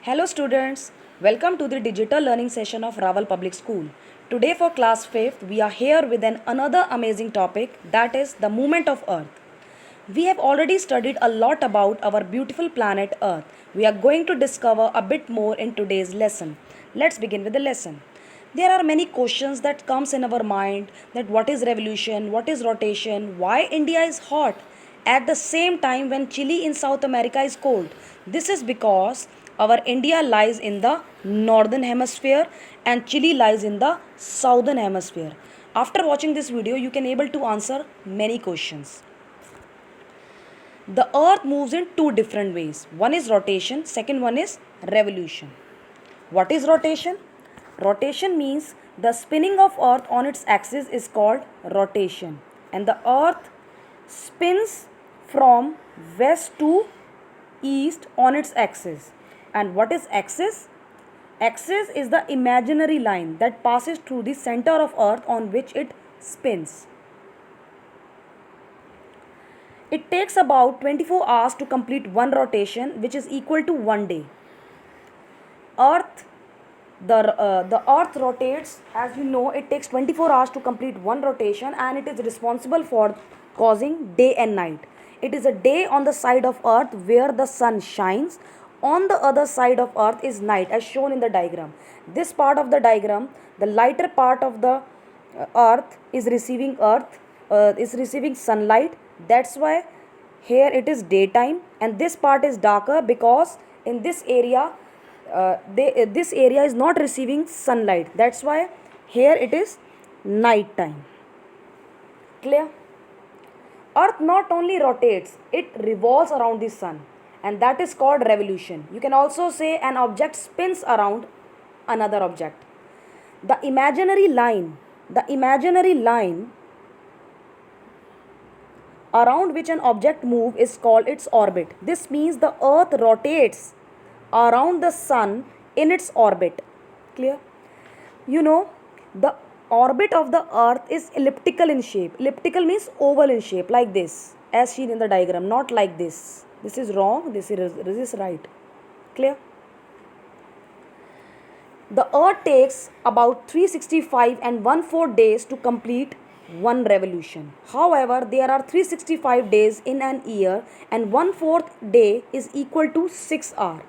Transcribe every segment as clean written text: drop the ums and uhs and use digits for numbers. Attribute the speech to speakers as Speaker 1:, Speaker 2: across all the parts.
Speaker 1: Hello students, welcome to the digital learning session of Raval Public School. Today for class 5th, we are here with another amazing topic, that is the movement of earth. We have already studied a lot about our beautiful planet earth. We are going to discover a bit more in today's lesson. Let's begin with the lesson. There are many questions that comes in our mind, that what is revolution, what is rotation, why India is hot at the same time when Chile in South America is cold. This is because our India lies in the northern hemisphere and Chile lies in the southern hemisphere. After watching this video, you can able to answer many questions. The earth moves in two different ways. One is rotation, second one is revolution. What is rotation? Rotation means the spinning of earth on its axis is called rotation, and the earth spins from west to east on its axis. And what is axis? Axis is the imaginary line that passes through the center of earth on which it spins. It takes about 24 hours to complete one rotation, which is equal to 1 day. The earth rotates, as you know, it takes 24 hours to complete one rotation, and it is responsible for causing day and night. It is a day on the side of earth where the sun shines. On the other side of earth is night, as shown in the diagram. This part of the diagram, the lighter part of the earth is receiving sunlight. That's why here it is daytime, and this part is darker because in this area this area is not receiving sunlight. That's why here it is night time. Clear? Earth not only rotates, it revolves around the sun, and that is called revolution. You can also say an object spins around another object. The imaginary line around which an object moves is called its orbit. This means the earth rotates around the sun in its orbit. Clear? You know, the orbit of the earth is elliptical in shape. Elliptical means oval in shape, like this, as seen in the diagram, not like this. This is wrong, this is right. Clear? The earth takes about 365 and 1/4 days to complete one revolution. However, there are 365 days in an year, and 1/4 day is equal to 6 hours.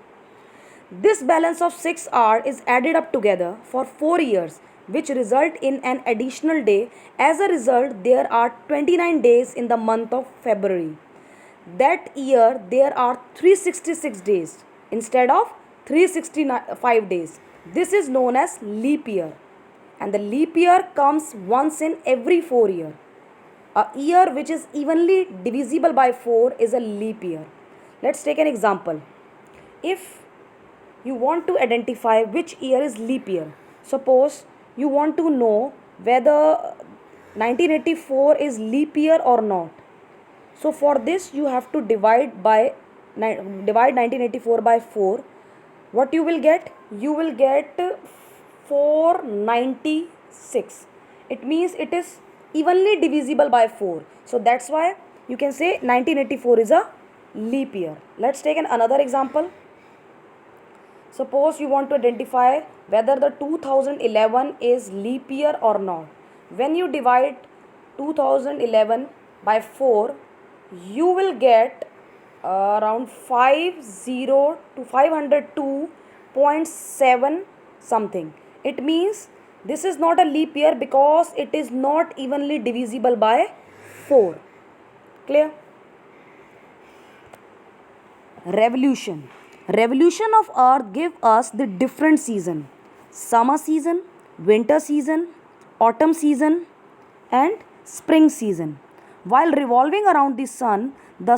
Speaker 1: This balance of 6 hours is added up together for 4 years, which result in an additional day. As a result, there are 29 days in the month of February. That year, there are 366 days instead of 365 days. This is known as leap year, and the leap year comes once in every 4 years. A year which is evenly divisible by 4 is a leap year. Let's take an example. If you want to identify which year is leap year, suppose you want to know whether 1984 is leap year or not. So for this you have to divide 1984 by 4. What you will get? You will get 496. It means it is evenly divisible by 4. So that's why you can say 1984 is a leap year. Let's take another example. Suppose you want to identify whether the 2011 is leap year or not. When you divide 2011 by 4, you will get around 50 to 502.7 something. It means this is not a leap year because it is not evenly divisible by 4. Clear? Revolution of earth give us the different season: summer season, winter season, autumn season, and spring season. While revolving around the sun, the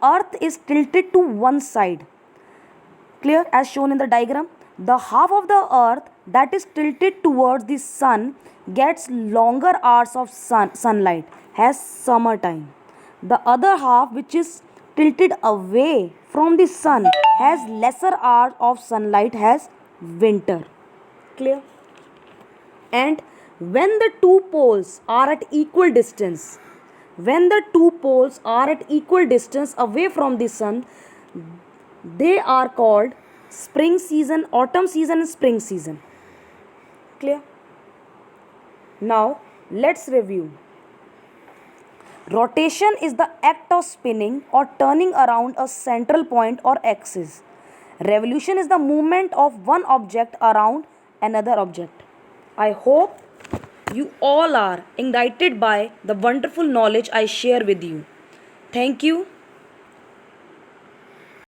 Speaker 1: earth is tilted to one side. Clear? As shown in the diagram, the half of the earth that is tilted towards the sun gets longer hours of sunlight, has summer time. The other half, which is tilted away from the sun, has lesser hours of sunlight, has winter. Clear? And when the two poles are at equal distance, away from the sun, they are called spring season, autumn season, and spring season. Clear? Now, let's review. Rotation is the act of spinning or turning around a central point or axis. Revolution is the movement of one object around another object. I hope you all are ignited by the wonderful knowledge I share with you. Thank you.